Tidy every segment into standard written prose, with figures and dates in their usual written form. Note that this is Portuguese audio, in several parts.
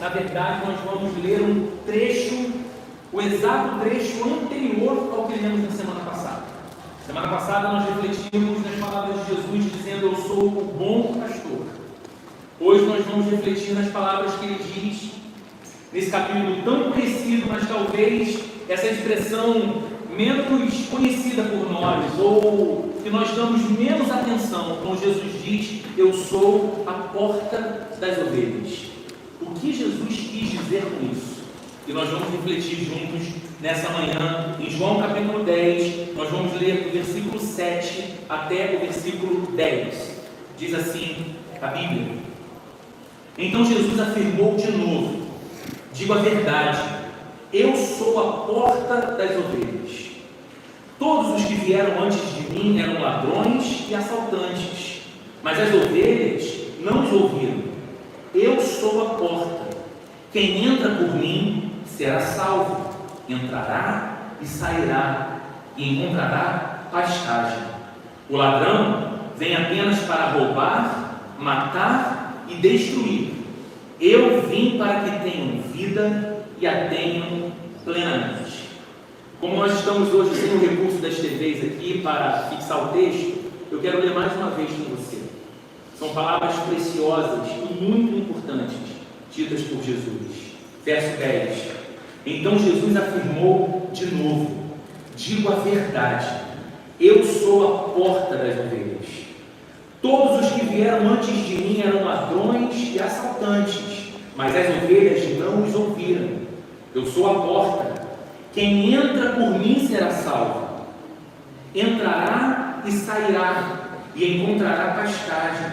na verdade, nós vamos ler um trecho, o exato trecho anterior ao que lemos na semana passada. Semana passada nós refletimos nas palavras de Jesus dizendo: eu sou o bom pastor. Hoje nós vamos refletir nas palavras que ele diz nesse capítulo tão conhecido, mas talvez essa expressão menos conhecida por nós, ou que nós damos menos atenção, quando Jesus diz: eu sou a porta das ovelhas. O que Jesus quis dizer com isso? E nós vamos refletir juntos nessa manhã, em João capítulo 10, nós vamos ler do versículo 7 até o versículo 10. Diz assim a Bíblia: então Jesus afirmou de novo: digo a verdade, eu sou a porta das ovelhas. Todos os que vieram antes de mim eram ladrões e assaltantes, mas as ovelhas não os ouviram. Eu sou a porta. Quem entra por mim será salvo. Entrará e sairá e encontrará pastagem. O ladrão vem apenas para roubar, matar e destruir. Eu vim para que tenham vida e a tenham plenamente. Como nós estamos hoje sem o recurso das TVs aqui para fixar o texto, eu quero ler mais uma vez com você. São palavras preciosas e muito importantes, ditas por Jesus. Verso 10. Então Jesus afirmou de novo: digo a verdade, eu sou a porta das ovelhas. Todos os que vieram antes de mim eram ladrões e assaltantes, mas as ovelhas não os ouviram. Eu sou a porta. Quem entra por mim será salvo. Entrará e sairá e encontrará pastagem.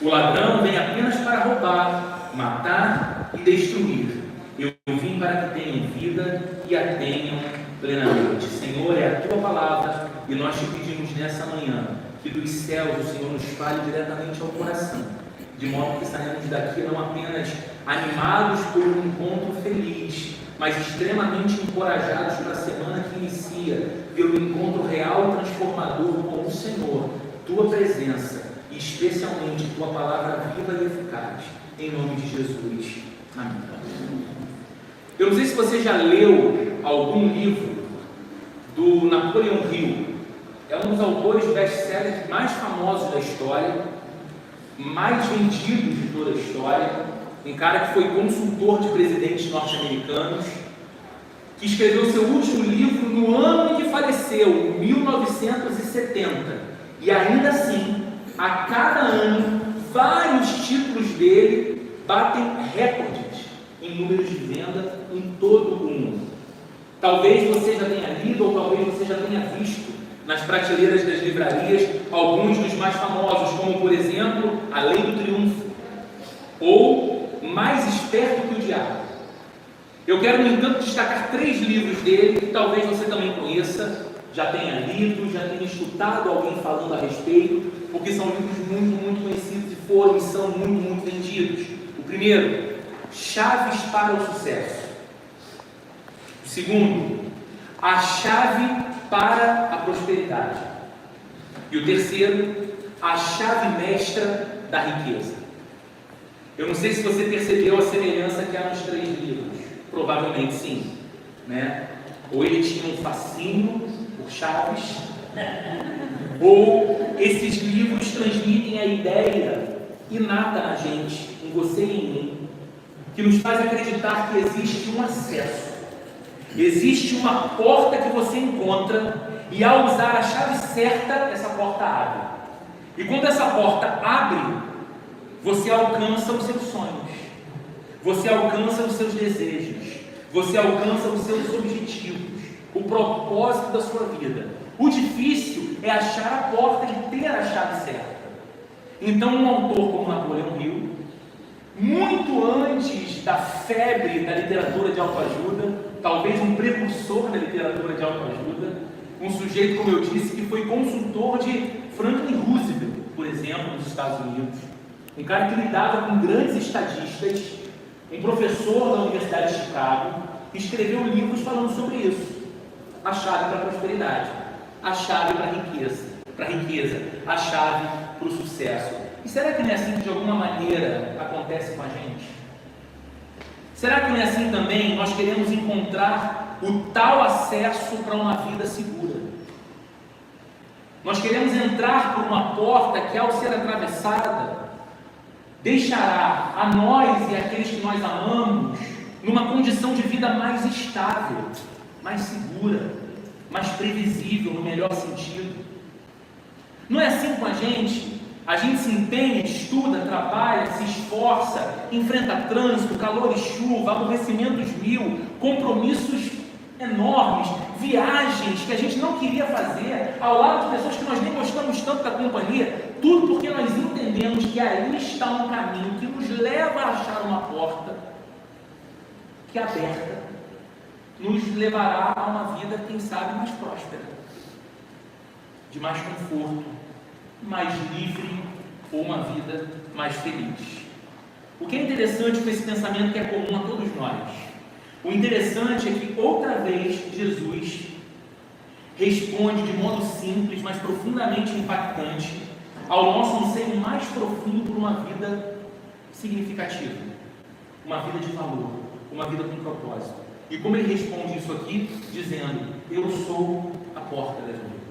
O ladrão vem apenas para roubar, matar e destruir. Eu vim para que tenham vida e a tenham plenamente. Senhor, é a tua palavra e nós te pedimos nessa manhã que dos céus o Senhor nos fale diretamente ao coração, de modo que saímos daqui não apenas animados por um encontro feliz, mas extremamente encorajados para a semana que inicia, pelo encontro real e transformador com o Senhor, tua presença e especialmente tua palavra viva e eficaz, em nome de Jesus. Amém. Eu não sei se você já leu algum livro do Napoleão Hill. É um dos autores best-sellers mais famosos da história, mais vendidos de toda a história, um cara que foi consultor de presidentes norte-americanos, que escreveu seu último livro no ano em que faleceu, em 1970, e ainda assim, a cada ano, vários títulos dele batem recordes em números de venda em todo o mundo. Talvez você já tenha lido, ou talvez você já tenha visto nas prateleiras das livrarias alguns dos mais famosos, como por exemplo A Lei do Triunfo ou Mais Esperto que o Diabo. Eu quero, no entanto, destacar 3 livros dele que talvez você também conheça, já tenha lido, já tenha escutado alguém falando a respeito, porque são livros muito conhecidos e foram e são muito vendidos. O primeiro, Chaves para o Sucesso. O segundo, A Chave para a Prosperidade. E o terceiro, A Chave Mestra da Riqueza. Eu não sei se você percebeu a semelhança que há nos 3 livros. Provavelmente sim, né? Ou ele tinha um fascínio por chaves, ou esses livros transmitem a ideia inata na gente, em você e em mim, que nos faz acreditar que existe um acesso. Existe uma porta que você encontra e ao usar a chave certa, essa porta abre. E quando essa porta abre, você alcança os seus sonhos, você alcança os seus desejos, você alcança os seus objetivos, o propósito da sua vida. O difícil é achar a porta e ter a chave certa. Então, um autor como Napoleão Hill, muito antes da febre da literatura de autoajuda, talvez um precursor da literatura de autoajuda, um sujeito, como eu disse, que foi consultor de Franklin Roosevelt, por exemplo, nos Estados Unidos, um cara que lidava com grandes estadistas, um professor da Universidade de Chicago, que escreveu livros falando sobre isso. A chave para a prosperidade, a chave para a riqueza, a chave para o sucesso. E será que não é assim que de alguma maneira acontece com a gente? Será que não é assim também? Nós queremos encontrar o tal acesso para uma vida segura. Nós queremos entrar por uma porta que, ao ser atravessada, deixará a nós e aqueles que nós amamos numa condição de vida mais estável, mais segura, mais previsível, no melhor sentido. Não é assim com a gente? A gente se empenha, estuda, trabalha, se esforça, enfrenta trânsito, calor e chuva, aborrecimentos mil, compromissos enormes, viagens que a gente não queria fazer, ao lado de pessoas que nós nem gostamos tanto da companhia, tudo porque nós entendemos que aí está um caminho que nos leva a achar uma porta que, aberta, nos levará a uma vida, quem sabe, mais próspera, de mais conforto, mais livre, ou uma vida mais feliz. O que é interessante com esse pensamento que é comum a todos nós? O interessante é que outra vez Jesus responde de modo simples, mas profundamente impactante, ao nosso anseio mais profundo por uma vida significativa, uma vida de valor, uma vida com propósito. E como ele responde isso aqui? Dizendo: eu sou a porta das ovelhas.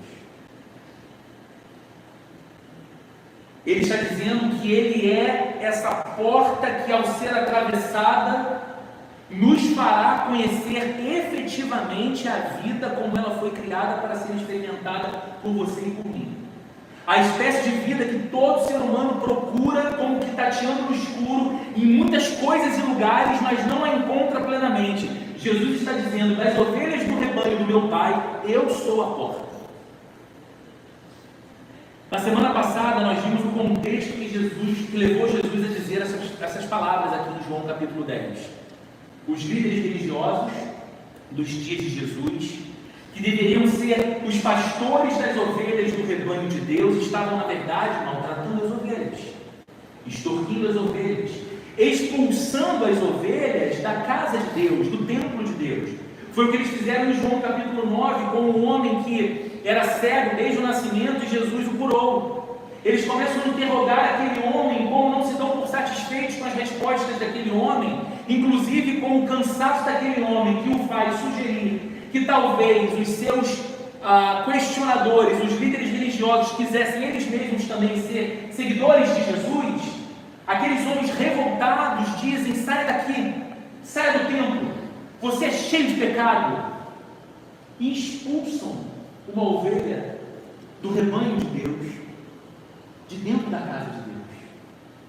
Ele está dizendo que ele é essa porta que, ao ser atravessada, nos fará conhecer efetivamente a vida como ela foi criada para ser experimentada por você e por mim. A espécie de vida que todo ser humano procura como que tateando no escuro em muitas coisas e lugares, mas não a encontra plenamente. Jesus está dizendo: das ovelhas do rebanho do meu Pai, eu sou a porta. Na semana passada nós vimos o contexto que levou Jesus a dizer essas palavras aqui em João capítulo 10. Os líderes religiosos dos dias de Jesus, que deveriam ser os pastores das ovelhas do rebanho de Deus, estavam na verdade maltratando as ovelhas, extorquindo as ovelhas, expulsando as ovelhas da casa de Deus, do templo de Deus. Foi o que eles fizeram em João capítulo 9 com um homem que era cego desde o nascimento e Jesus o curou. Eles começam a interrogar aquele homem, como não se dão por satisfeitos com as respostas daquele homem, inclusive com o cansaço daquele homem, que o faz sugerir que talvez os seus questionadores, os líderes religiosos, quisessem eles mesmos também ser seguidores de Jesus. Aqueles homens revoltados dizem: saia daqui, saia do templo, você é cheio de pecado, e expulsam uma ovelha do rebanho de Deus, de dentro da casa de Deus.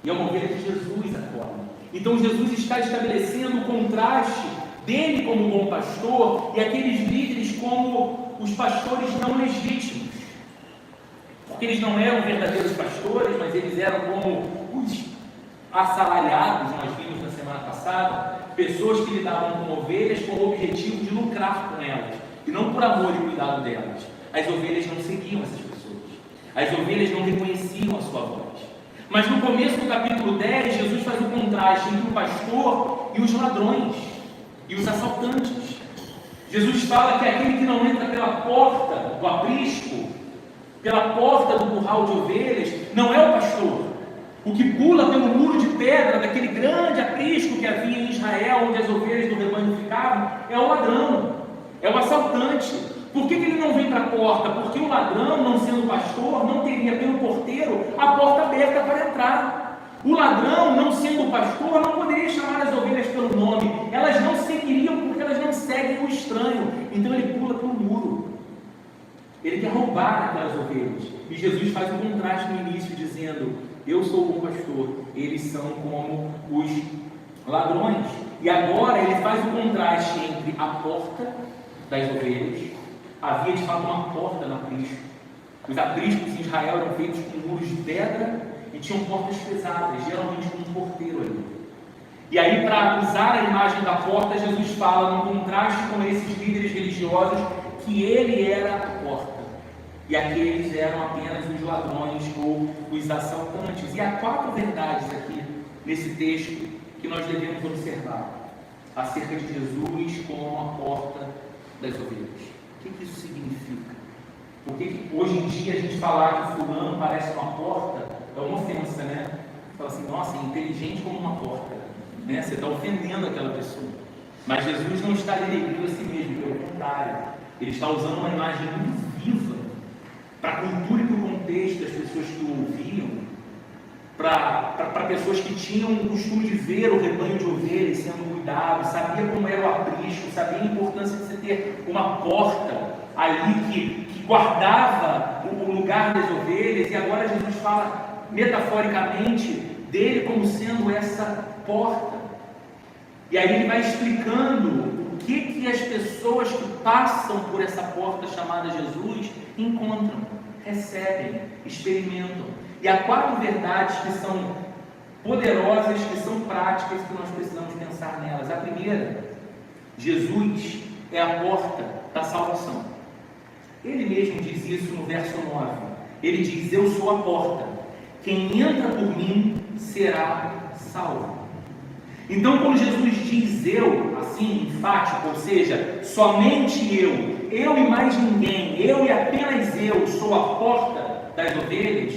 E é uma ovelha que Jesus acolhe. Então Jesus está estabelecendo o contraste dele como bom pastor e aqueles líderes como os pastores não legítimos, porque eles não eram verdadeiros pastores, mas eles eram como os assalariados. Nós vimos na semana passada pessoas que lidavam com ovelhas com o objetivo de lucrar com elas, e não por amor e cuidado delas. As ovelhas não seguiam essas pessoas, as ovelhas não reconheciam a sua voz. Mas no começo do capítulo 10, Jesus faz o contraste entre o pastor e os ladrões e os assaltantes. Jesus fala que aquele que não entra pela porta do aprisco, pela porta do curral de ovelhas, não é o pastor. O que pula pelo muro de pedra daquele grande aprisco que havia em Israel, onde as ovelhas do rebanho ficavam, é o ladrão, é o assaltante. Por que ele não vem para a porta? Porque o ladrão, não sendo pastor, não teria pelo porteiro a porta aberta para entrar. O ladrão, não sendo pastor, não poderia chamar as ovelhas pelo nome. Elas não seguiriam porque elas não seguem o estranho. Então ele pula pelo muro. Ele quer roubar aquelas ovelhas. E Jesus faz um contraste no início, dizendo: eu sou o bom pastor, eles são como os ladrões. E agora ele faz o contraste entre a porta das ovelhas. Havia de fato uma porta no aprisco. Os apriscos em Israel eram feitos com muros de pedra e tinham portas pesadas, geralmente com um porteiro ali. E aí, para usar a imagem da porta, Jesus fala, no contraste com esses líderes religiosos, que ele era a porta e aqueles eram apenas os ladrões ou os assaltantes. E há 4 verdades aqui nesse texto que nós devemos observar acerca de Jesus como a porta das ovelhas. O que isso significa? Por que hoje em dia a gente falar que fulano parece uma porta é uma ofensa, né? Fala assim: nossa, é inteligente como uma porta. né? Você está ofendendo aquela pessoa. Mas Jesus não está denegrindo a si mesmo, pelo contrário. Ele está usando uma imagem muito viva para a cultura e para o contexto das pessoas que o ouviam, para pessoas que tinham o costume de ver o rebanho de ovelhas sendo cuidado, sabia como era o aprisco, sabia a importância de você ter uma porta ali que guardava o lugar das ovelhas. E agora Jesus fala metaforicamente dele como sendo essa porta. E aí ele vai explicando o que as pessoas que passam por essa porta chamada Jesus encontram, recebem, experimentam. E há 4 verdades que são poderosas, que são práticas, que nós precisamos pensar nelas. A primeira, Jesus é a porta da salvação. Ele mesmo diz isso no verso 9. Ele diz: eu sou a porta, quem entra por mim será salvo. Então, quando Jesus diz eu, assim, enfático, ou seja, somente eu e mais ninguém, eu e apenas eu sou a porta das ovelhas,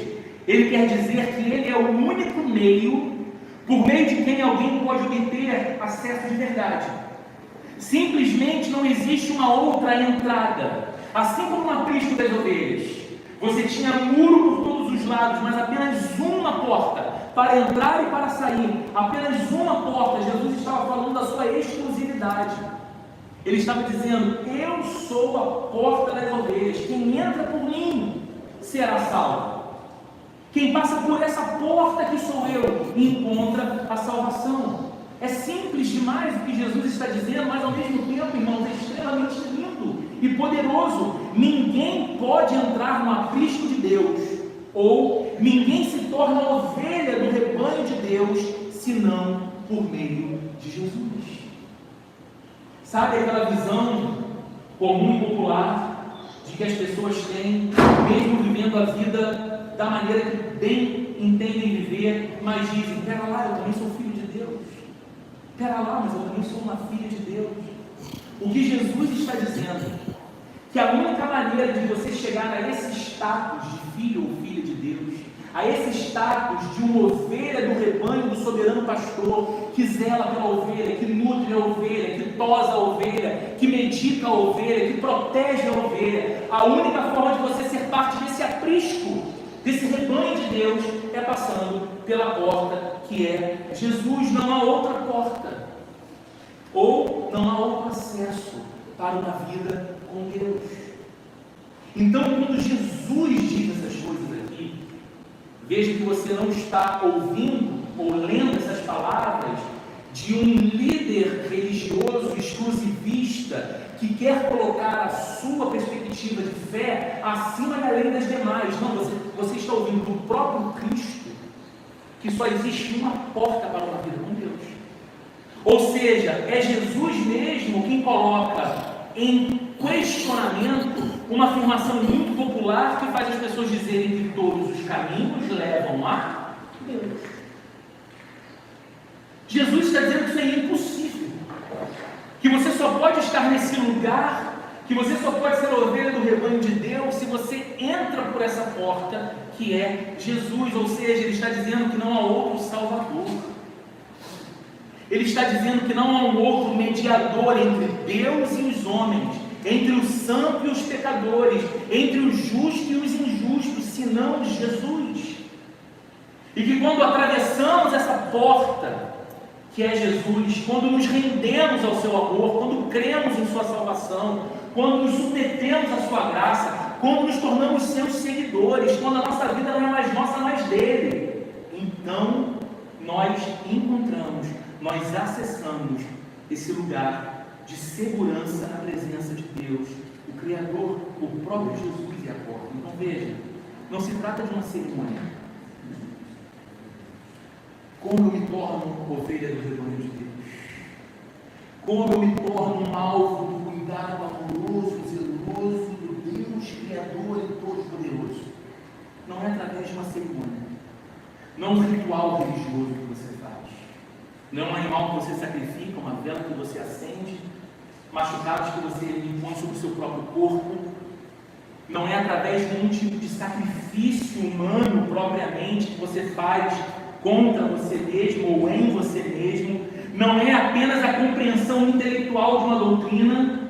ele quer dizer que ele é o único meio por meio de quem alguém pode obter acesso de verdade. Simplesmente não existe uma outra entrada. Assim como no aprisco das ovelhas, você tinha muro por todos os lados, mas apenas uma porta para entrar e para sair, apenas uma porta. Jesus estava falando da sua exclusividade. Ele estava dizendo: eu sou a porta das ovelhas, quem entra por mim será salvo. Quem passa por essa porta que sou eu, encontra a salvação. É simples demais o que Jesus está dizendo, mas ao mesmo tempo, irmãos, é extremamente lindo e poderoso. Ninguém pode entrar no aprisco de Deus, ou ninguém se torna ovelha do rebanho de Deus, senão por meio de Jesus. Sabe aquela visão comum e popular de que as pessoas têm, mesmo vivendo a vida da maneira que bem entendem viver, mas dizem: pera lá, eu também sou filho de Deus. Pera lá, mas eu também sou uma filha de Deus. O que Jesus está dizendo, que a única maneira de você chegar a esse status de filho ou filha de Deus, a esse status de uma ovelha do rebanho do soberano pastor, que zela pela ovelha, que nutre a ovelha, que tosa a ovelha, que medica a ovelha, que protege a ovelha, a única forma de você ser parte desse aprisco, desse rebanho de Deus, é passando pela porta que é Jesus. Não há outra porta, ou não há outro acesso para uma vida com Deus. Então, quando Jesus diz essas coisas aqui, veja que você não está ouvindo ou lendo essas palavras de um líder religioso exclusivista que quer colocar a sua perspectiva de fé acima da lei das demais. Não, você está ouvindo do próprio Cristo que só existe uma porta para uma vida com Deus. Ou seja, é Jesus mesmo quem coloca em questionamento uma afirmação muito popular que faz as pessoas dizerem que todos os caminhos levam a Deus. Jesus está dizendo que isso é impossível, que você só pode estar nesse lugar, que você só pode ser ovelha do rebanho de Deus se você entra por essa porta que é Jesus. Ou seja, ele está dizendo que não há outro Salvador. Ele está dizendo que não há um outro mediador entre Deus e os homens, entre o santo e os pecadores, entre os justos e os injustos, senão Jesus. E que quando atravessamos essa porta, que é Jesus, quando nos rendemos ao seu amor, quando cremos em sua salvação, quando nos submetemos à sua graça, quando nos tornamos seus seguidores, quando a nossa vida não é mais nossa, mas dele, então nós encontramos, nós acessamos esse lugar de segurança na presença de Deus, o Criador, o próprio Jesus é a porta. Então veja, não se trata de uma cerimônia. Como eu me torno ovelha do rebanho de Deus? Como eu me torno um alvo do cuidado amoroso, zeloso do Deus Criador e Todo-Poderoso? Não é através de uma cerimônia, não é um ritual religioso que você faz, não é um animal que você sacrifica, uma vela que você acende, machucados que você impõe sobre o seu próprio corpo, não é através de nenhum tipo de sacrifício humano propriamente que você faz contra você mesmo ou em você mesmo, não é apenas a compreensão intelectual de uma doutrina,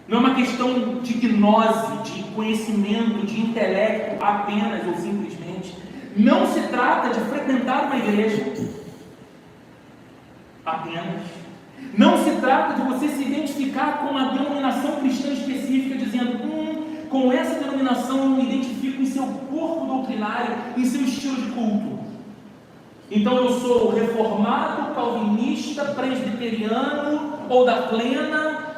não é uma questão de gnose, de conhecimento, de intelecto apenas ou simplesmente. Não se trata de frequentar uma igreja apenas. Não se trata de você se identificar com uma denominação cristã específica, dizendo, com essa denominação eu me identifico em seu corpo doutrinário, em seu estilo de culto. Então eu sou reformado, calvinista, presbiteriano ou da plena,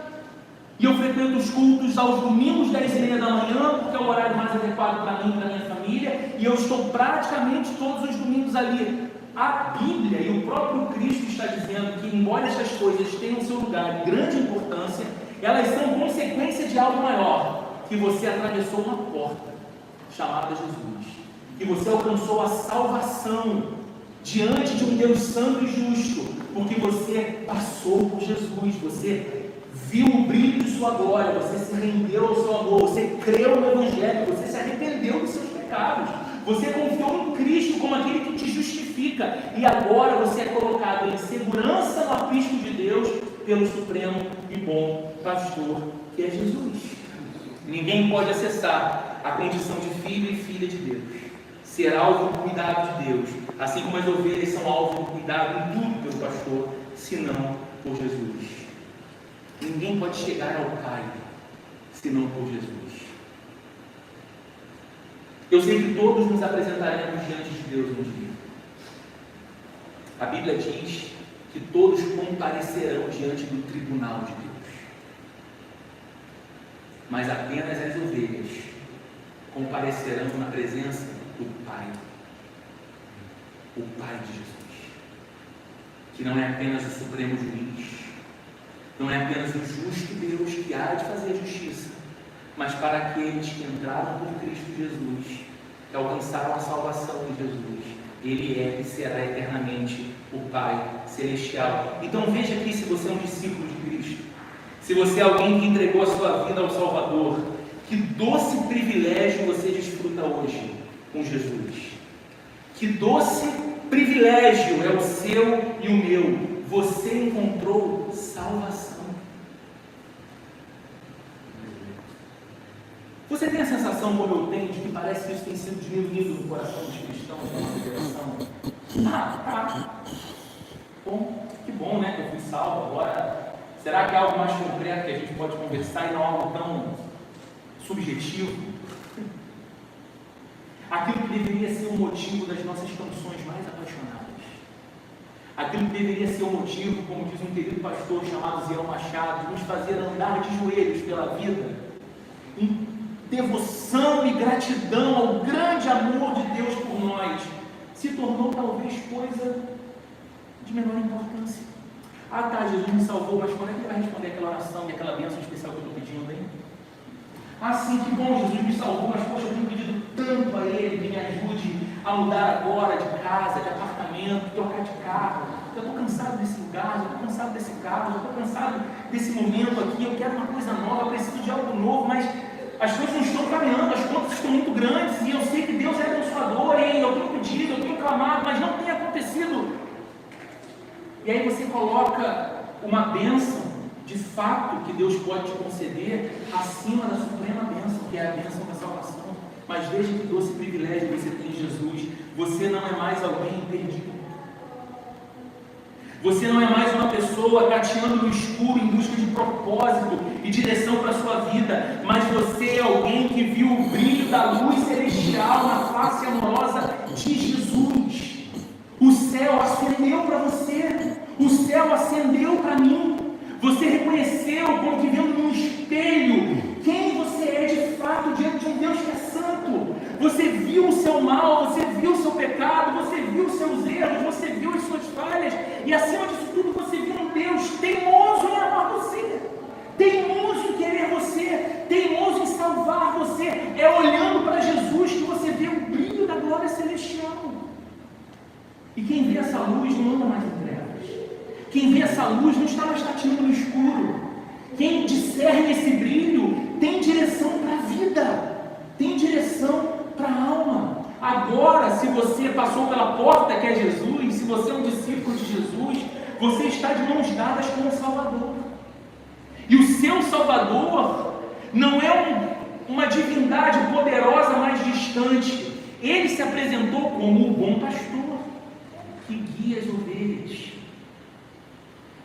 e eu frequento os cultos aos domingos, 10h30 da manhã, porque é o horário mais adequado para mim e para minha família, e eu estou praticamente todos os domingos ali. A Bíblia e o próprio Cristo está dizendo que, embora essas coisas tenham seu lugar de grande importância, elas são consequência de algo maior, que você atravessou uma porta chamada Jesus, que você alcançou a salvação diante de um Deus santo e justo, porque você passou por Jesus, você viu o brilho de sua glória, você se rendeu ao seu amor, você creu no Evangelho, você se arrependeu dos seus pecados, você confiou em Cristo como aquele que te justifica, e agora você é colocado em segurança no aprisco de Deus pelo supremo e bom pastor que é Jesus. Ninguém pode acessar a condição de filho e filha de Deus, ser alvo do cuidado de Deus, assim como as ovelhas são alvo do cuidado em tudo pelo pastor, senão por Jesus. Ninguém pode chegar ao Pai senão por Jesus. Eu sei que todos nos apresentaremos diante de Deus um dia. A Bíblia diz que todos comparecerão diante do tribunal de Deus, mas apenas as ovelhas comparecerão na presença do Pai, o Pai de Jesus, que não é apenas o supremo juiz, não é apenas o justo Deus que há de fazer justiça, mas para aqueles que entraram por Cristo Jesus, que alcançaram a salvação em Jesus, Ele é e será eternamente o Pai Celestial. Então veja aqui, se você é um discípulo de Cristo, se você é alguém que entregou a sua vida ao Salvador, que doce privilégio você desfruta hoje com Jesus. Que doce privilégio é o seu e o meu. Você encontrou salvação. Você tem a sensação, como eu tenho, de que parece que isso tem sido diminuído no coração dos cristãos, na nossa geração? Bom, que bom, né, que eu fui salvo. Agora, será que é algo mais concreto que a gente pode conversar e não algo tão subjetivo? Aquilo que deveria ser o motivo das nossas canções mais apaixonadas. Aquilo que deveria ser o motivo, como diz um querido pastor chamado Zé Machado, de nos fazer andar de joelhos pela vida, em devoção e gratidão ao grande amor de Deus por nós, se tornou talvez coisa de menor importância. Ah tá, Jesus me salvou, mas quando é que ele vai responder aquela oração e aquela bênção especial que eu estou pedindo, hein? Ah sim, que bom, Jesus me salvou, mas poxa, eu tenho pedido tanto a Ele que me ajude a mudar agora de casa, de apartamento, trocar de carro. Eu estou cansado desse lugar, eu estou cansado desse carro, eu estou cansado desse momento aqui, eu quero uma coisa nova, eu preciso de algo novo, mas as coisas não estão caminhando, as contas estão muito grandes, e eu sei que Deus é abençoador, e eu tenho pedido, eu tenho clamado, mas não tem acontecido. E aí você coloca uma bênção, de fato, que Deus pode te conceder, acima da suprema bênção, que é a bênção da salvação. Mas veja que doce privilégio você tem em Jesus. Você não é mais alguém perdido. Você não é mais uma pessoa tateando no escuro em busca de propósito e direção para a sua vida, mas você é alguém que viu o brilho da luz celestial na face amorosa de Jesus. O céu acendeu para você, o céu acendeu para mim. Você reconheceu, como que vendo num espelho, quem você é de fato diante de um Deus que é santo. Você viu o seu mal, você viu o seu pecado, você viu os seus erros, você viu as suas falhas, e acima disso tudo você viu um Deus teimoso em amar você, teimoso em querer você, teimoso em salvar você. É olhando para Jesus que você vê o brilho da glória celestial. E quem vê essa luz não anda mais em trevas. Quem vê essa luz não está mais tateando no escuro. Quem discerne esse brilho tem direção para a vida, tem direção para a alma. Agora, se você passou pela porta que é Jesus, se você é um discípulo de Jesus, você está de mãos dadas com o Salvador. E o seu Salvador não é uma divindade poderosa mais distante. Ele se apresentou como o bom pastor que guia as ovelhas.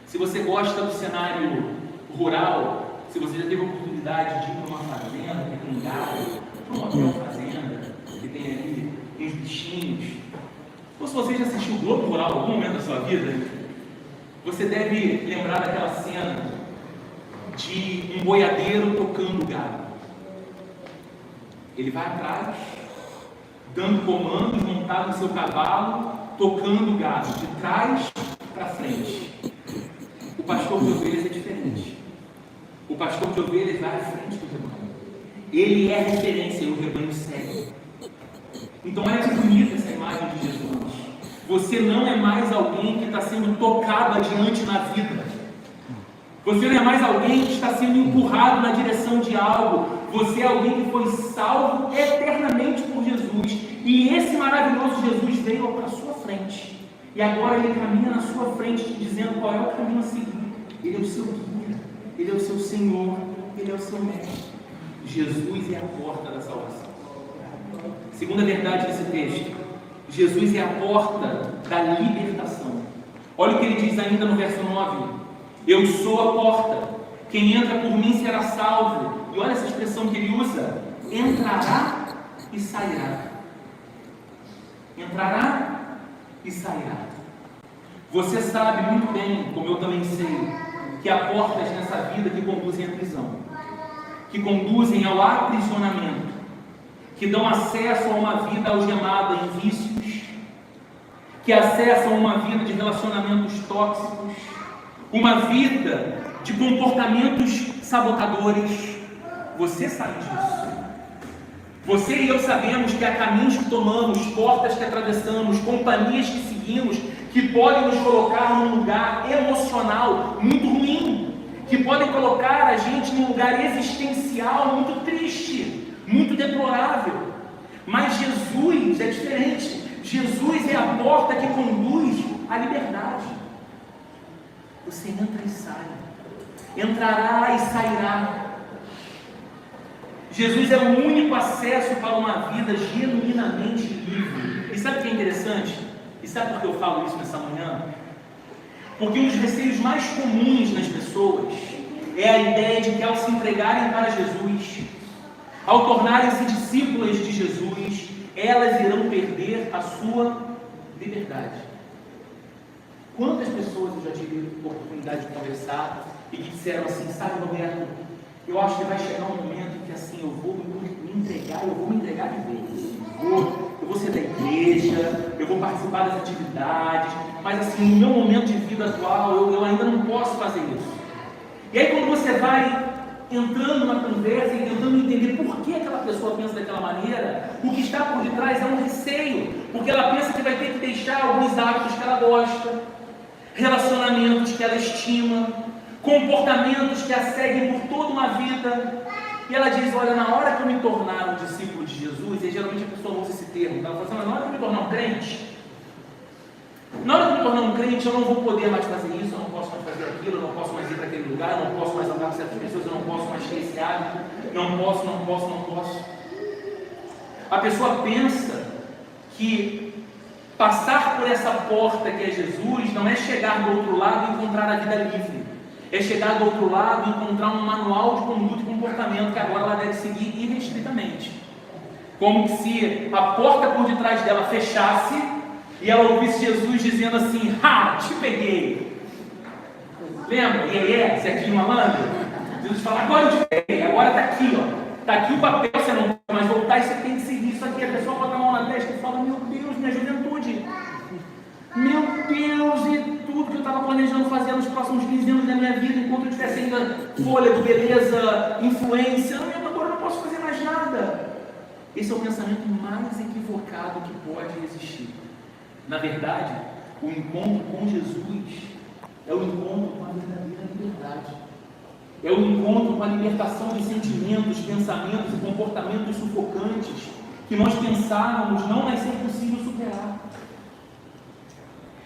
Se você gosta do cenário rural, se você já teve a oportunidade de ir para uma fazenda, que tem um gado, para uma hotel fazenda, que tem ali uns bichinhos, ou se você já assistiu o Globo Rural em algum momento da sua vida, você deve lembrar daquela cena de um boiadeiro tocando o gado. Ele vai atrás, dando comandos, montado no seu cavalo, tocando o gado, de trás para frente. O pastor de ovelhas é diferente. O pastor de ovelhas vai à frente do rebanho. Ele é referência e o rebanho segue. Então olha que bonita essa imagem de Jesus. Você não é mais alguém que está sendo tocado adiante na vida. Você não é mais alguém que está sendo empurrado na direção de algo. Você é alguém que foi salvo eternamente por Jesus. E esse maravilhoso Jesus veio para a sua frente. E agora ele caminha na sua frente, te dizendo qual é o caminho a seguir. Ele é o seu guia, ele é o seu Senhor, ele é o seu mestre. Jesus é a porta da salvação. Segunda verdade desse texto: Jesus é a porta da libertação. Olha o que ele diz ainda no verso 9: eu sou a porta, quem entra por mim será salvo. E olha essa expressão que ele usa: entrará e sairá. Entrará e sairá. Você sabe muito bem, como eu também sei, que há portas nessa vida que conduzem à prisão, que conduzem ao aprisionamento, que dão acesso a uma vida algemada em vícios, que acessam uma vida de relacionamentos tóxicos, uma vida de comportamentos sabotadores. Você sabe disso. Você e eu sabemos que há caminhos que tomamos, portas que atravessamos, companhias que seguimos, que podem nos colocar num lugar emocional muito ruim, que podem colocar a gente num lugar existencial muito triste, muito deplorável. Mas Jesus é diferente. Jesus é a porta que conduz à liberdade. Você entra e sai, entrará e sairá. Jesus é o único acesso para uma vida genuinamente livre. E sabe o que é interessante? E sabe por que eu falo isso nessa manhã? Porque um dos receios mais comuns nas pessoas é a ideia de que ao se entregarem para Jesus, ao tornarem-se discípulas de Jesus, elas irão perder a sua liberdade. Quantas pessoas eu já tive a oportunidade de conversar e que disseram assim: sabe, Roberto, eu acho que vai chegar um momento que assim eu vou me entregar, eu vou me entregar de vez. Eu vou ser da igreja, eu vou participar das atividades, mas assim, no meu momento de vida atual, eu ainda não posso fazer isso. E aí quando você vai entrando na conversa e tentando entender por que aquela pessoa pensa daquela maneira, o que está por detrás é um receio, porque ela pensa que vai ter que deixar alguns hábitos que ela gosta, relacionamentos que ela estima, comportamentos que a seguem por toda uma vida. E ela diz: olha, na hora que eu me tornar um discípulo de Jesus, e geralmente a pessoa usa esse termo, ela fala assim: mas na hora que eu me tornar um crente, na hora que eu me tornar um crente, eu não vou poder mais fazer isso, eu não posso mais fazer aquilo, eu não posso mais ir para aquele lugar, eu não posso mais andar com certas pessoas, eu não posso mais ter esse hábito, não posso. A pessoa pensa que passar por essa porta que é Jesus não é chegar do outro lado e encontrar a vida livre, é chegar do outro lado e encontrar um manual de conduta e comportamento que agora ela deve seguir irrestritamente, como se a porta por detrás dela fechasse e ela ouvisse Jesus dizendo assim: ha, te peguei. Lembra? Zequinho malandro? Jesus fala: agora eu te peguei, agora está aqui, ó. Está aqui o papel, você não pode mais voltar e você tem que seguir isso aqui. A pessoa bota a mão na testa e fala: meu Deus, minha juventude, meu Deus, e tudo que eu estava planejando fazer nos próximos 15 anos da minha vida, enquanto eu tivesse ainda fôlego, beleza, influência, agora eu não posso fazer mais nada. Esse é o pensamento mais equivocado que pode existir. Na verdade, o encontro com Jesus é o encontro com a verdadeira liberdade. É o encontro com a libertação de sentimentos, pensamentos e comportamentos sufocantes que nós pensávamos não vai ser possível superar.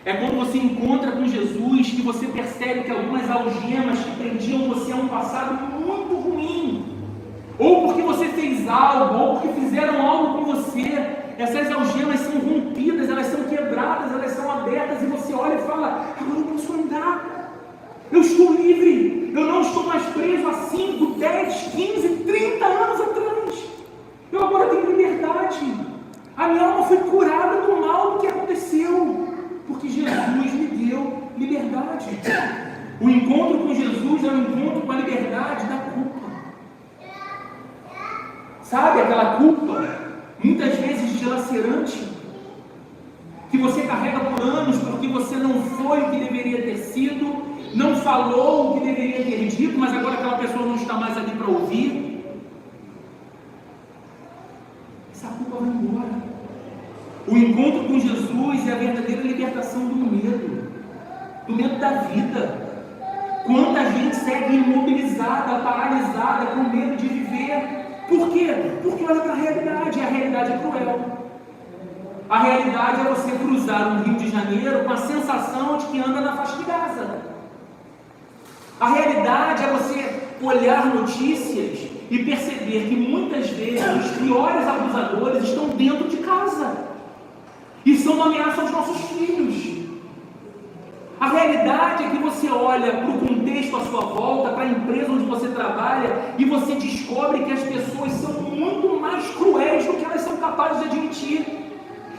É quando você encontra com Jesus que você percebe que algumas algemas que prendiam você a um passado muito ruim, ou porque você fez algo, ou porque fizeram algo com você, essas algemas são rompidas, elas são quebradas, elas são abertas, e você olha e fala: agora eu posso andar, eu estou livre, eu não estou mais preso há 5, 10, 15, 30 anos atrás, eu agora tenho liberdade, a minha alma foi curada do mal que aconteceu, porque Jesus me deu liberdade. O encontro com Jesus é um encontro com a liberdade da culpa. Sabe aquela culpa, muitas vezes dilacerante, que você carrega por anos porque você não foi o que deveria ter sido, não falou o que deveria ter dito, mas agora aquela pessoa não está mais ali para ouvir. Essa culpa vai embora. O encontro com Jesus é a verdadeira libertação do medo da vida. Quanta gente segue imobilizada, paralisada, com medo de viver. Por quê? Porque olha para a realidade, e a realidade é cruel. A realidade é você cruzar um Rio de Janeiro com a sensação de que anda na faixa de Gaza. A realidade é você olhar notícias e perceber que muitas vezes os piores abusadores estão dentro de casa e são uma ameaça aos nossos filhos. A realidade é que você olha para o contexto à sua volta, para a empresa onde você trabalha, e você descobre que as pessoas são muito mais cruéis do que elas são capazes de admitir.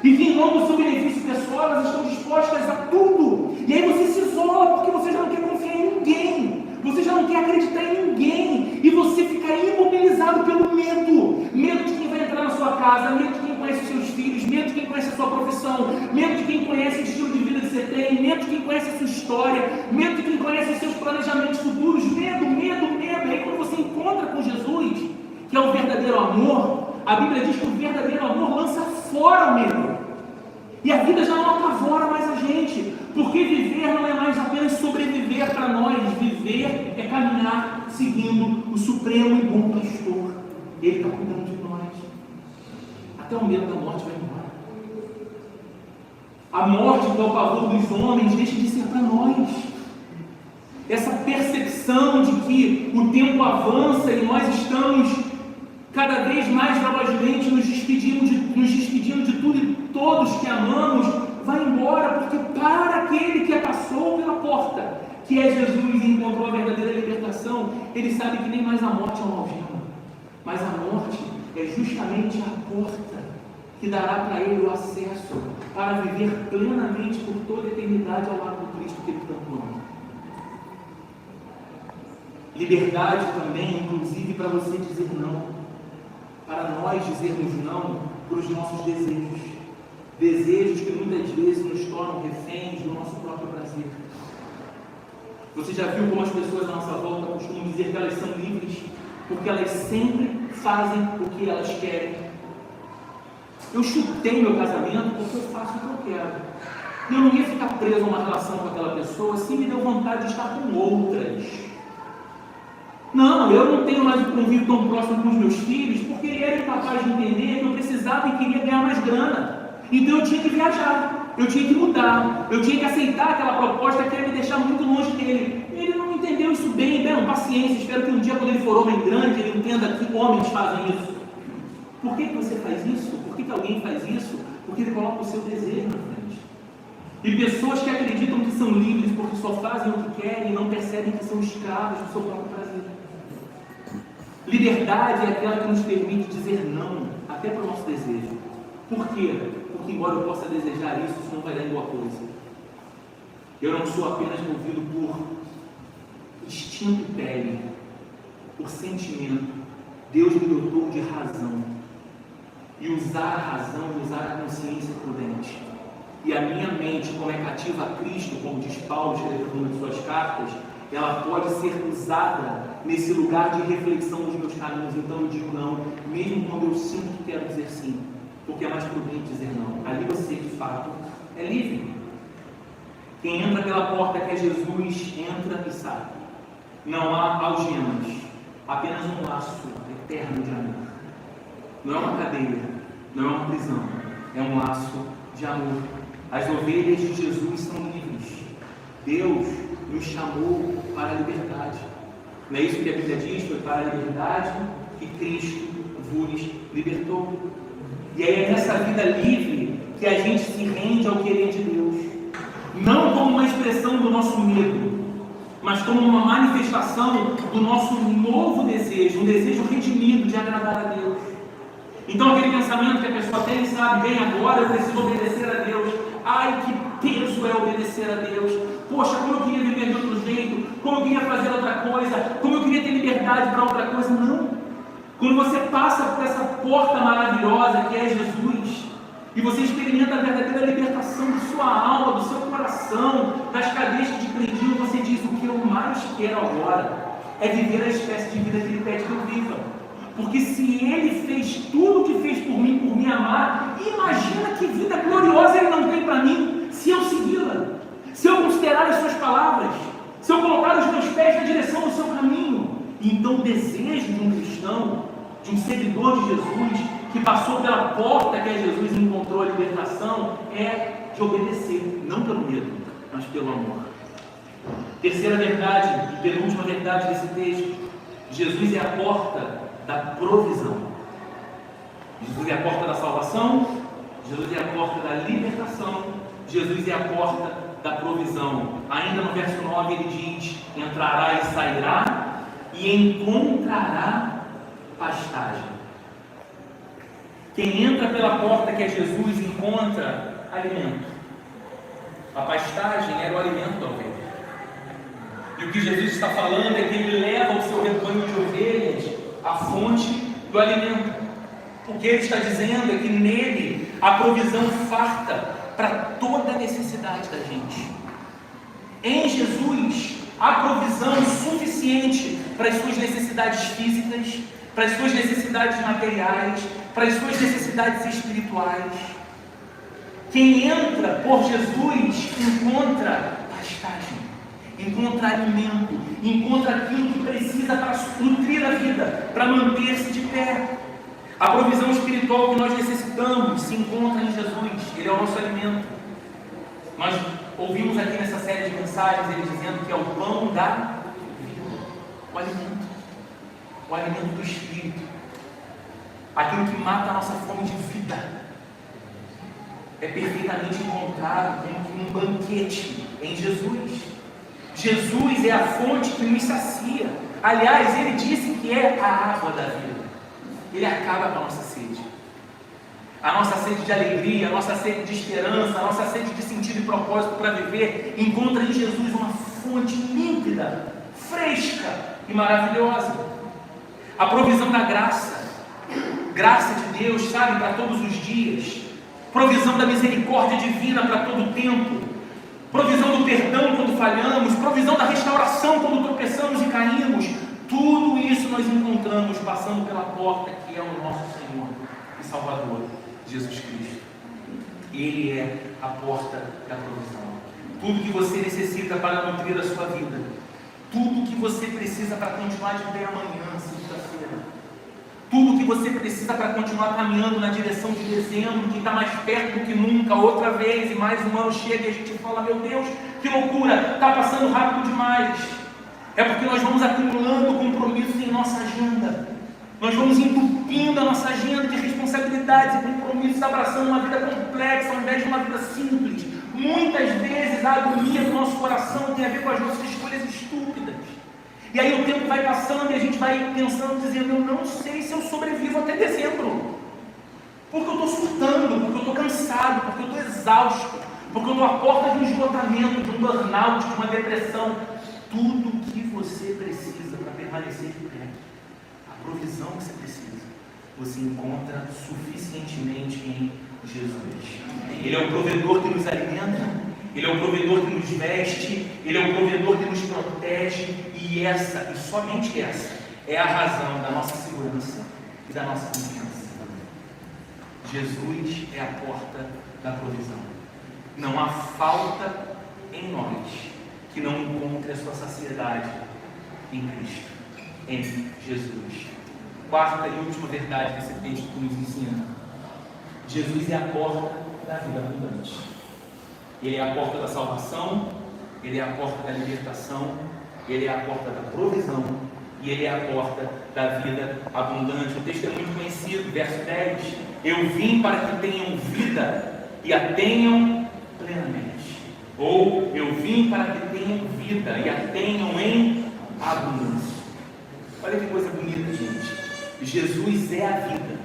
E que em nome do seu benefício pessoal, elas estão dispostas a tudo. E aí você se isola porque você já não quer confiar em ninguém. Você já não quer acreditar em ninguém. E você fica imobilizado pelo medo. Medo de quem vai entrar na sua casa, medo de quem conhece os seus filhos, medo de quem conhece a sua profissão, medo de quem conhece o estilo de vida que você tem, medo de quem conhece a sua história, medo de quem conhece os seus planejamentos futuros, medo. E aí quando você encontra com Jesus, que é o verdadeiro amor, a Bíblia diz que o verdadeiro amor lança fora o medo. E a vida já não apavora mais a gente, porque viver não é mais apenas sobreviver para nós. Viver é caminhar seguindo o supremo e bom pastor. Ele está cuidando de nós. Até o medo da morte vai embora. A morte, que é o pavor dos homens, deixa de ser para nós. Essa percepção de que o tempo avança e nós estamos cada vez mais velozmente nos despedindo de tudo e todos que amamos, vai embora, porque para aquele que passou pela porta, que é Jesus, e encontrou a verdadeira libertação, ele sabe que nem mais a morte é uma algema, mas a morte é justamente a porta que dará para ele o acesso para viver plenamente por toda a eternidade ao lado do Cristo que ele tanto ama. Liberdade também, inclusive, para você dizer não. Para nós dizermos não para os nossos desejos que muitas vezes nos tornam reféns do nosso próprio prazer. Você já viu como as pessoas à nossa volta costumam dizer que elas são livres porque elas sempre fazem o que elas querem? Eu chutei meu casamento porque eu faço o que eu quero. Eu não ia ficar preso a uma relação com aquela pessoa se me deu vontade de estar com outras. Não, eu não tenho mais um convívio tão próximo com os meus filhos porque ele era incapaz de entender que eu precisava e queria ganhar mais grana. Então eu tinha que viajar, eu tinha que mudar, eu tinha que aceitar aquela proposta que ia me deixar muito longe dele. Ele não entendeu isso bem, paciência, espero que um dia quando ele for homem grande, ele entenda que homens fazem isso. Por que você faz isso? Por que alguém faz isso? Porque ele coloca o seu desejo na frente. E pessoas que acreditam que são livres porque só fazem o que querem e não percebem que são escravos do seu próprio prazer. Liberdade é aquela que nos permite dizer não, até para o nosso desejo. Por quê? Porque embora eu possa desejar isso não vai dar igual coisa. Eu não sou apenas movido por instinto e pele, por sentimento. Deus me dotou de razão. E usar a razão, usar a consciência prudente. E a minha mente, como é cativa a Cristo, como diz Paulo, escrevendo numa de suas cartas, ela pode ser usada nesse lugar de reflexão dos meus caminhos. Então eu digo não, mesmo quando eu sinto que quero dizer sim, porque é mais prudente dizer não. Ali você, de fato, é livre. Quem entra pela porta que é Jesus, entra e sai. Não há algemas, apenas um laço eterno de amor. Não é uma cadeia, não é uma prisão, é um laço de amor. As ovelhas de Jesus são livres. Deus nos chamou para a liberdade. Não é isso que a Bíblia diz? Foi para a liberdade que Cristo vos libertou. E aí é nessa vida livre que a gente se rende ao querer de Deus. Não como uma expressão do nosso medo, mas como uma manifestação do nosso novo desejo, um desejo redimido de agradar a Deus. Então aquele pensamento que a pessoa tem, sabe, bem, agora eu preciso obedecer a Deus. Ai, que peso é obedecer a Deus. Poxa, como eu queria viver de outro jeito, como eu queria fazer outra coisa, como eu queria ter liberdade para outra coisa. Não. Quando você passa por essa porta maravilhosa que é Jesus, e você experimenta a verdadeira libertação de sua alma, do seu coração, das cadeias que te prendiam, você diz: o que eu mais quero agora é viver a espécie de vida que Ele pede que eu viva. Porque se Ele fez tudo o que fez por me amar, imagina que vida gloriosa Ele não tem para mim, se eu segui-la, se eu considerar as suas palavras, se eu colocar os meus pés na direção do seu caminho. Então o desejo de um cristão, de um seguidor de Jesus, que passou pela porta que é Jesus e encontrou a libertação, é de obedecer, não pelo medo, mas pelo amor. Terceira verdade e penúltima verdade desse texto: Jesus é a porta da provisão. Jesus é a porta da salvação, Jesus é a porta da libertação, Jesus é a porta da provisão. Ainda no verso 9 ele diz: entrará e sairá e encontrará pastagem. Quem entra pela porta que é Jesus encontra alimento. A pastagem era o alimento da ovelha. E o que Jesus está falando é que Ele leva o seu rebanho de ovelhas à fonte do alimento. O que Ele está dizendo é que nele há provisão farta para toda a necessidade da gente. Em Jesus há provisão suficiente para as suas necessidades físicas, para as suas necessidades materiais, para as suas necessidades espirituais. Quem entra por Jesus encontra pastagem, encontra alimento, encontra aquilo que precisa para nutrir a vida, para manter-se de pé. A provisão espiritual que nós necessitamos se encontra em Jesus. Ele é o nosso alimento. Nós ouvimos aqui nessa série de mensagens ele dizendo que é o pão da vida, o alimento do Espírito, aquilo que mata a nossa fome de vida, é perfeitamente encontrado como um banquete em Jesus. Jesus é a fonte que nos sacia. Aliás, Ele disse que é a água da vida. Ele acaba com a nossa sede. A nossa sede de alegria, a nossa sede de esperança, a nossa sede de sentido e propósito para viver, encontra em Jesus uma fonte límpida, fresca e maravilhosa. A provisão da graça de Deus, sabe, para todos os dias. Provisão da misericórdia divina para todo o tempo. Provisão do perdão quando falhamos. Provisão da restauração quando tropeçamos e caímos. Tudo isso nós encontramos passando pela porta que é o nosso Senhor e Salvador, Jesus Cristo. Ele é a porta da provisão. Tudo que você necessita para nutrir a sua vida, tudo que você precisa para continuar de pé amanhã, segunda-feira, tudo que você precisa para continuar caminhando na direção de dezembro, que está mais perto do que nunca, outra vez, e mais um ano chega e a gente fala: meu Deus, que loucura, está passando rápido demais. É porque nós vamos acumulando compromissos em nossa agenda, nós vamos entupindo a nossa agenda de responsabilidades e compromissos, abraçando uma vida complexa ao invés de uma vida simples. Muitas vezes a agonia do nosso coração tem a ver com as nossas escolhas estúpidas. E aí o tempo vai passando e a gente vai pensando, dizendo: eu não sei se eu sobrevivo até dezembro, porque eu estou surtando, porque eu estou cansado, porque eu estou exausto, porque eu estou à porta de um esgotamento, de um burnout, de uma depressão. Tudo o que você precisa para permanecer de pé, a provisão que você precisa, você encontra suficientemente em Jesus. Ele é o provedor que nos alimenta, Ele é o provedor que nos veste, Ele é o provedor que nos protege, e essa, e somente essa, é a razão da nossa segurança e da nossa confiança. Jesus é a porta da provisão. Não há falta em nós que não encontre a sua saciedade em Cristo, em Jesus. Quarta e última verdade que esse texto nos ensina: Jesus é a porta da vida abundante. Ele é a porta da salvação, Ele é a porta da libertação, Ele é a porta da provisão e Ele é a porta da vida abundante. O texto é muito conhecido, verso 10: eu vim para que tenham vida e a tenham plenamente. Ou eu vim para que tenham vida e a tenham em abundância. Olha que coisa bonita, gente. Jesus é a vida.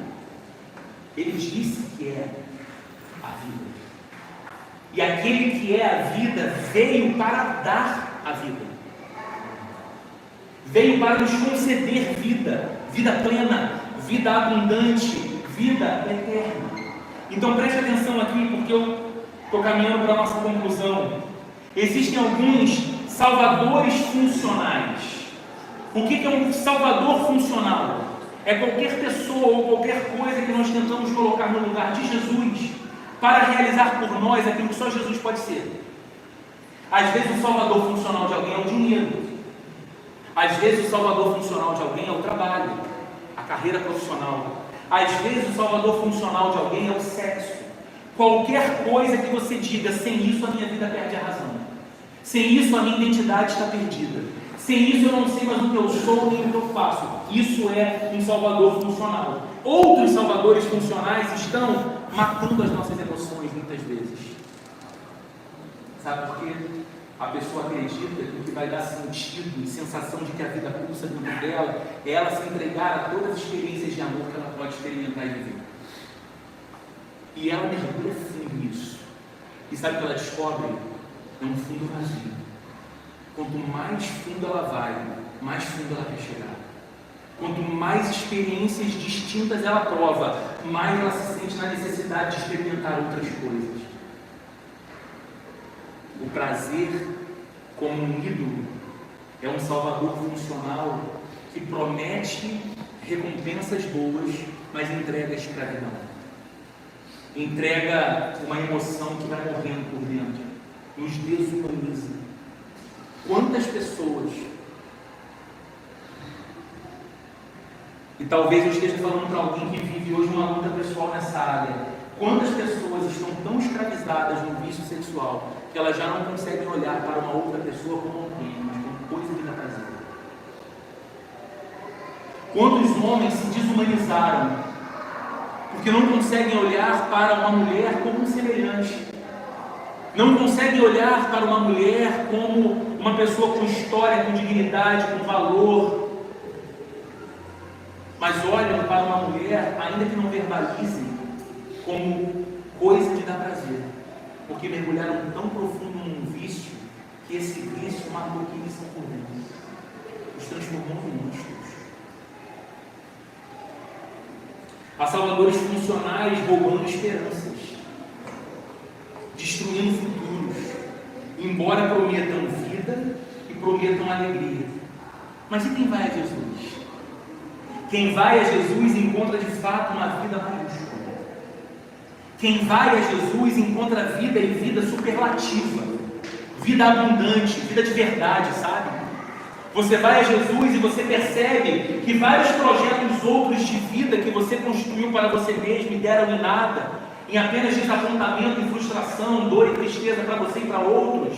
Ele disse que é a vida. E aquele que é a vida veio para dar a vida. Veio para nos conceder vida, vida plena, vida abundante, vida eterna. Então preste atenção aqui, porque eu estou caminhando para a nossa conclusão. Existem alguns salvadores funcionais. O que é um salvador funcional? É qualquer pessoa ou qualquer coisa que nós tentamos colocar no lugar de Jesus para realizar por nós aquilo que só Jesus pode ser. Às vezes o salvador funcional de alguém é o dinheiro. Às vezes o salvador funcional de alguém é o trabalho, a carreira profissional. Às vezes o salvador funcional de alguém é o sexo. Qualquer coisa que você diga, sem isso a minha vida perde a razão. Sem isso a minha identidade está perdida. Sem isso eu não sei mais o que eu sou nem o que eu faço. Isso é um salvador funcional. Outros salvadores funcionais estão matando as nossas emoções muitas vezes. Sabe por quê? A pessoa acredita que o que vai dar sentido e sensação de que a vida pulsa dentro dela é ela se entregar a todas as experiências de amor que ela pode experimentar e viver. E ela mergulha fundo nisso. E sabe o que ela descobre? É um fundo vazio. Quanto mais fundo ela vai, mais fundo ela quer chegar. Quanto mais experiências distintas ela prova, mais ela se sente na necessidade de experimentar outras coisas. O prazer, como um ídolo, é um salvador funcional que promete recompensas boas, mas entrega a escravidão. Entrega uma emoção que vai morrendo por dentro, nos desumaniza. Quantas pessoas, e talvez eu esteja falando para alguém que vive hoje uma luta pessoal nessa área, quantas pessoas estão tão escravizadas no vício sexual que elas já não conseguem olhar para uma outra pessoa como alguém, mas como coisa que dá prazer? Quantos homens se desumanizaram porque não conseguem olhar para uma mulher como um semelhante, não conseguem olhar para uma mulher como uma pessoa com história, com dignidade, com valor, mas olham para uma mulher, ainda que não verbalizem, como coisa que dá prazer, porque mergulharam tão profundo num vício, que esse vício matou quem eles são por dentro, os transformou em monstros. Há salvadores funcionais roubando esperanças, destruindo futuros, embora prometam vida e prometam alegria. Mas e quem vai a Jesus? Quem vai a Jesus encontra de fato uma vida maiúscula. Quem vai a Jesus encontra vida e vida superlativa, vida abundante, vida de verdade, sabe? Você vai a Jesus e você percebe que vários projetos outros de vida que você construiu para você mesmo e deram em nada, em apenas desapontamento e frustração, dor e tristeza para você e para outros,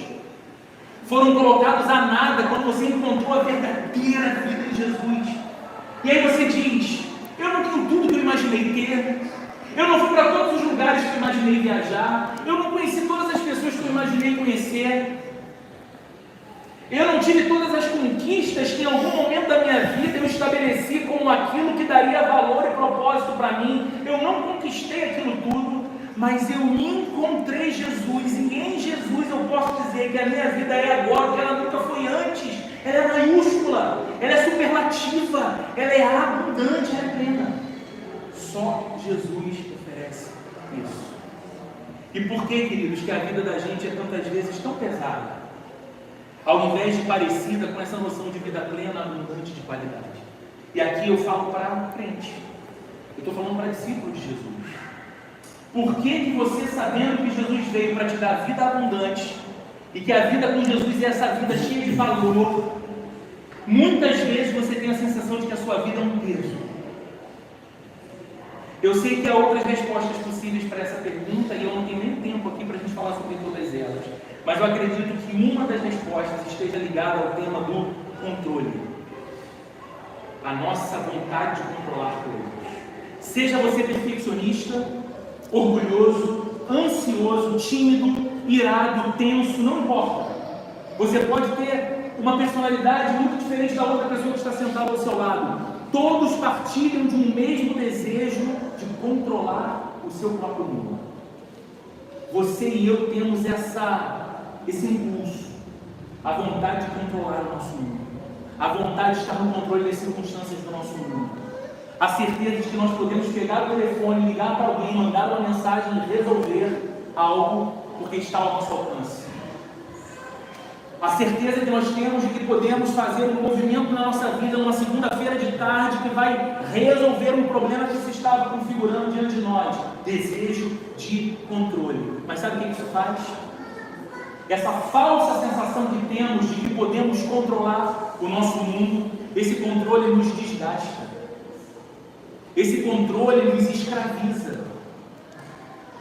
foram colocados a nada quando você encontrou a verdadeira vida em Jesus. E aí você diz: eu não tenho tudo que eu imaginei ter, eu não fui para todos os lugares que eu imaginei viajar, eu não conheci todas as pessoas que eu imaginei conhecer, eu não tive todas as conquistas que em algum momento da minha vida eu estabeleci como aquilo que daria valor e propósito para mim. Eu não conquistei aquilo tudo, mas eu encontrei Jesus, e em Jesus eu posso dizer que a minha vida é agora o que ela nunca foi antes. Ela é maiúscula, ela é superlativa, ela é abundante, ela é plena. Só Jesus oferece isso. E por que, queridos, que a vida da gente é tantas vezes tão pesada, ao invés de parecida com essa noção de vida plena, abundante, de qualidade? E aqui eu falo para crente, eu estou falando para discípulo de Jesus. Por que você, sabendo que Jesus veio para te dar vida abundante, e que a vida com Jesus é essa vida cheia de valor, muitas vezes você tem a sensação de que a sua vida é um peso? Eu sei que há outras respostas possíveis para essa pergunta e eu não tenho nem tempo aqui para a gente falar sobre todas elas. Mas eu acredito que uma das respostas esteja ligada ao tema do controle. A nossa vontade de controlar coisas. Seja você perfeccionista, orgulhoso, ansioso, tímido, irado, tenso, não importa. Você pode ter uma personalidade muito diferente da outra pessoa que está sentada ao seu lado. Todos partilham de um mesmo desejo de controlar o seu próprio mundo. Você e eu temos esse impulso, a vontade de controlar o nosso mundo, a vontade de estar no controle das circunstâncias do nosso mundo, a certeza de que nós podemos pegar o telefone, ligar para alguém, mandar uma mensagem e resolver algo porque está ao nosso alcance. A certeza que nós temos de que podemos fazer um movimento na nossa vida numa segunda-feira de tarde que vai resolver um problema que se estava configurando diante de nós. Desejo de controle. Mas sabe o que isso faz? Essa falsa sensação que temos de que podemos controlar o nosso mundo, esse controle nos desgasta. Esse controle nos escraviza.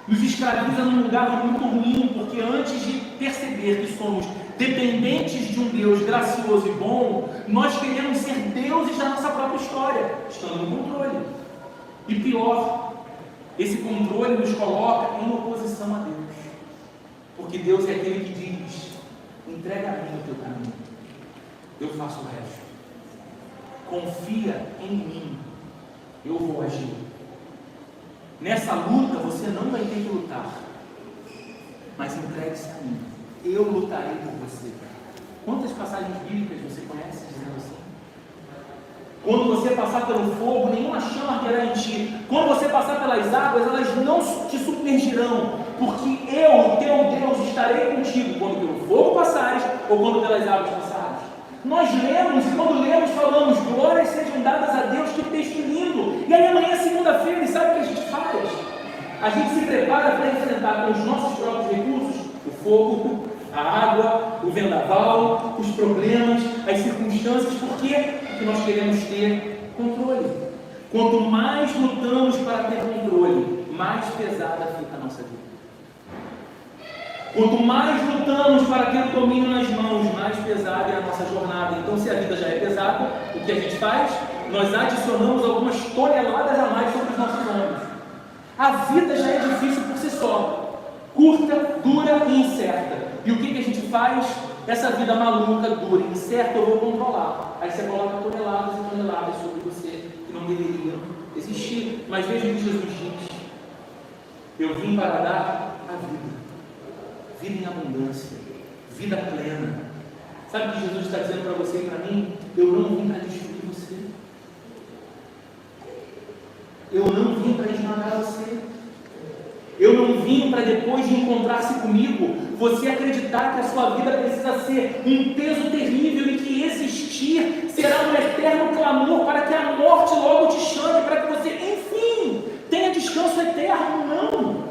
Nos escraviza num lugar muito ruim, porque antes de perceber que somos dependentes de um Deus gracioso e bom, nós queremos ser deuses da nossa própria história, estando no controle. E pior, esse controle nos coloca em oposição a Deus. Porque Deus é aquele que diz: entrega a mim o teu caminho, eu faço o resto. Confia em mim, eu vou agir. Nessa luta você não vai ter que lutar, mas entregue-se a mim, eu lutarei por você. Quantas passagens bíblicas você conhece dizendo assim? Quando você passar pelo fogo, nenhuma chama arderá em ti. Quando você passar pelas águas, elas não te submergirão, porque eu, teu Deus, estarei contigo quando pelo fogo passares ou quando pelas águas passares. Nós lemos, e quando lemos falamos: glórias sejam dadas a Deus. Que texto lindo! E aí amanhã, segunda-feira, e sabe o que a gente faz? A gente se prepara para enfrentar com os nossos próprios recursos o fogo, a água, o vendaval, os problemas, as circunstâncias. Por quê? Porque nós queremos ter controle. Quanto mais lutamos para ter controle, mais pesada fica a nossa vida. Quanto mais lutamos para ter o domínio nas mãos, mais pesada é a nossa jornada. Então, se a vida já é pesada, o que a gente faz? Nós adicionamos algumas toneladas a mais sobre os nossos ombros. A vida já é difícil por si só, curta, dura e incerta. E o que a gente faz? Essa vida maluca, dura e incerta, eu vou controlar. Aí você coloca toneladas e toneladas sobre você que não deveriam existir. Mas veja o que Jesus diz: eu vim para dar a vida. Vida em abundância, vida plena. Sabe o que Jesus está dizendo para você e para mim? Eu não vim para destruir você. Eu não vim para esmagar você. Eu não vim para, depois de encontrar-se comigo, você acreditar que a sua vida precisa ser um peso terrível e que existir será um eterno clamor para que a morte logo te chame, para que você, enfim, tenha descanso eterno. Não.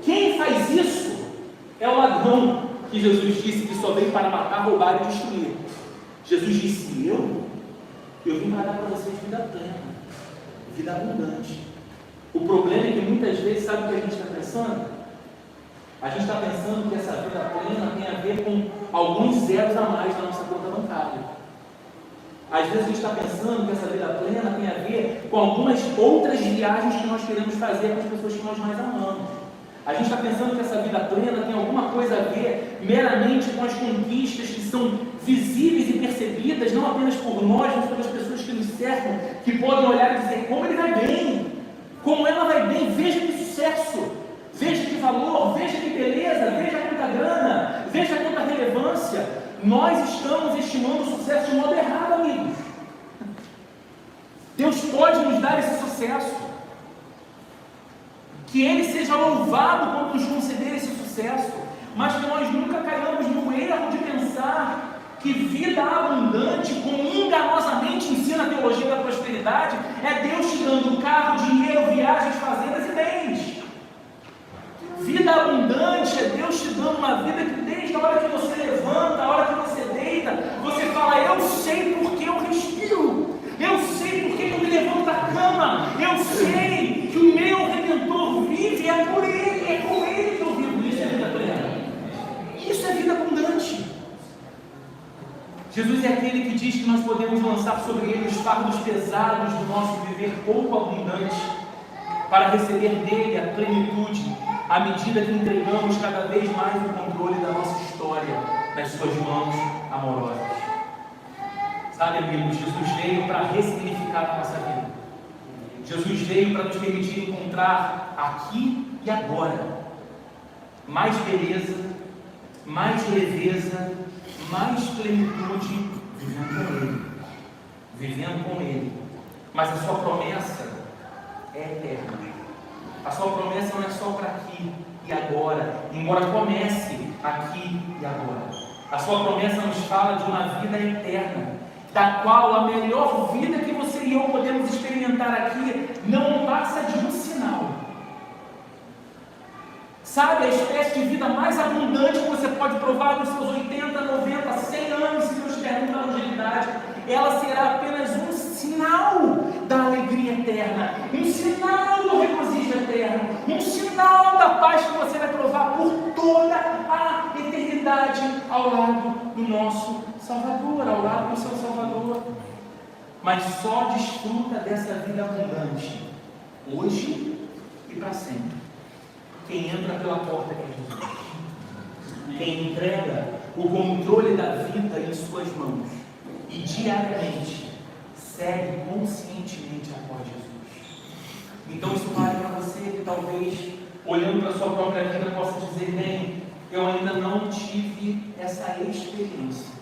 Quem faz isso é o ladrão, que Jesus disse que só veio para matar, roubar e destruir. Jesus disse: eu vim para dar para vocês vida plena, vida abundante. O problema é que muitas vezes, sabe o que a gente está pensando? A gente está pensando que essa vida plena tem a ver com alguns zeros a mais na nossa conta bancária. Às vezes a gente está pensando que essa vida plena tem a ver com algumas outras viagens que nós queremos fazer com as pessoas que nós mais amamos. A gente está pensando que essa vida plena tem alguma coisa a ver meramente com as conquistas que são visíveis e percebidas, não apenas por nós, mas pelas pessoas que nos cercam, que podem olhar e dizer: como ele vai bem, como ela vai bem, veja que sucesso, veja que valor, veja que beleza, veja quanta grana, veja quanta relevância. Nós estamos estimando o sucesso de modo errado, amigos. Deus pode nos dar esse sucesso. Que Ele seja louvado quando nos conceder esse sucesso, mas que nós nunca caiamos no erro de pensar que vida abundante, como enganosamente ensina a teologia da prosperidade, é Deus te dando carro, dinheiro, viagens, fazendas e bens. Vida abundante é Deus te dando uma vida que desde a hora que você levanta, a hora que você deita, você fala: eu sei porque eu respiro, eu sei porque eu me levanto da cama, eu sei que o meu Jesus é aquele que diz que nós podemos lançar sobre ele os fardos pesados do nosso viver pouco abundante, para receber dele a plenitude, à medida que entregamos cada vez mais o controle da nossa história nas suas mãos amorosas. Sabe, amigos, Jesus veio para ressignificar a nossa vida. Jesus veio para nos permitir encontrar aqui e agora mais beleza, mais leveza, mais plenitude, vivendo com Ele. Mas a sua promessa é eterna. A sua promessa não é só para aqui e agora, embora comece aqui e agora. A sua promessa nos fala de uma vida eterna, da qual a melhor vida que você e eu podemos experimentar aqui não passa de um sinal. Sabe, a espécie de vida mais abundante que você pode provar nos seus 80, 90, 100 anos, se Deus pergunta a longevidade, ela será apenas um sinal da alegria eterna, um sinal do regozijo eterno, um sinal da paz que você vai provar por toda a eternidade ao lado do nosso Salvador, ao lado do seu Salvador. Mas só desfruta dessa vida abundante hoje e para sempre quem entra pela porta que é Jesus, quem entrega o controle da vida em suas mãos e diariamente segue conscientemente após Jesus. Então isso vale para você que talvez, olhando para a sua própria vida, possa dizer: bem, eu ainda não tive essa experiência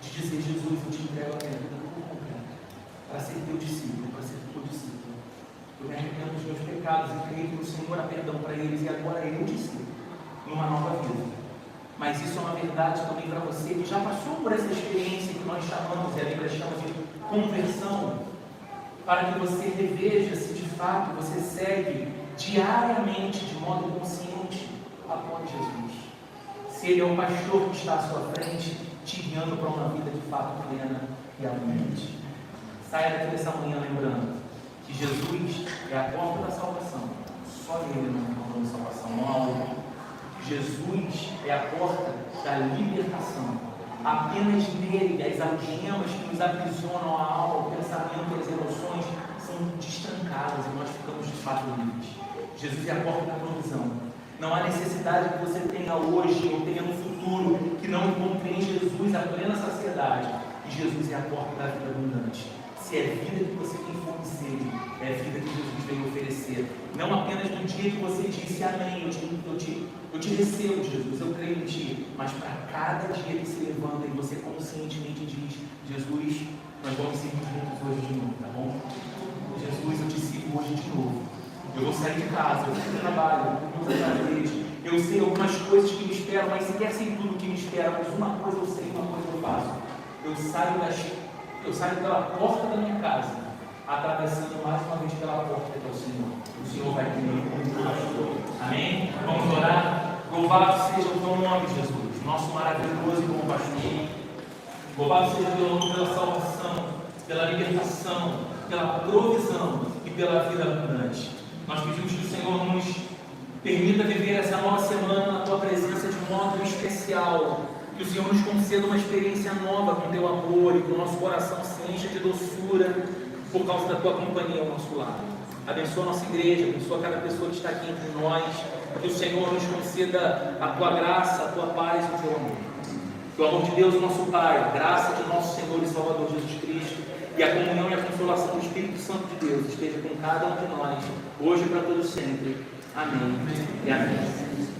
de dizer: Jesus, eu te entrego a minha vida por completo, para ser teu discípulo, para ser teu discípulo. Eu me arrependo dos meus pecados e creio que o Senhor há perdão para eles, e agora eu discípulo numa nova vida. Mas isso é uma verdade também para você que já passou por essa experiência que nós chamamos, e a Bíblia chama de conversão, para que você reveja se de fato você segue diariamente, de modo consciente, após Jesus. Se Ele é o pastor que está à sua frente, te guiando para uma vida de fato plena e abundante. Saia daqui dessa manhã lembrando que Jesus é a porta da salvação. Só Ele não é a porta da salvação, não há outro. Jesus é a porta da libertação. Apenas nele as algemas que nos aprisionam a alma, o pensamento e as emoções são destrancadas e nós ficamos de fato livres. Jesus é a porta da provisão. Não há necessidade que você tenha hoje ou tenha no futuro que não encontre em Jesus a plena saciedade. E Jesus é a porta da vida abundante. Se é vida que você tem fome e sede, é a vida que Jesus veio oferecer. Não apenas no dia que você disse amém, eu te recebo, Jesus, eu creio em ti, mas para cada dia que se levanta e você conscientemente diz: Jesus, nós vamos seguir juntos hoje de novo, tá bom? Jesus, eu te sigo hoje de novo. Eu vou sair de casa, eu vou para o trabalho, eu vou para as vezes. Eu sei algumas coisas que me esperam, mas sequer sei tudo que me espera, mas uma coisa eu sei, uma coisa eu faço. Eu saio pela porta da minha casa, atravessando mais uma vez pela porta que é o Senhor. O Senhor vai comigo como pastor. Amém? Vamos orar? Louvado seja o teu nome, Jesus, nosso maravilhoso e bom pastor. Louvado seja o teu nome pela salvação, pela libertação, pela provisão e pela vida abundante. Nós pedimos que o Senhor nos permita viver essa nova semana na tua presença de modo especial. Que o Senhor nos conceda uma experiência nova com o teu amor e que o nosso coração se encha de doçura por causa da tua companhia ao nosso lado. Abençoa a nossa igreja, abençoa cada pessoa que está aqui entre nós. Que o Senhor nos conceda a tua graça, a tua paz e o teu amor. Que o amor de Deus, nosso Pai, a graça de nosso Senhor e Salvador Jesus Cristo e a comunhão e a consolação do Espírito Santo de Deus esteja com cada um de nós, hoje e para todos sempre. Amém e amém.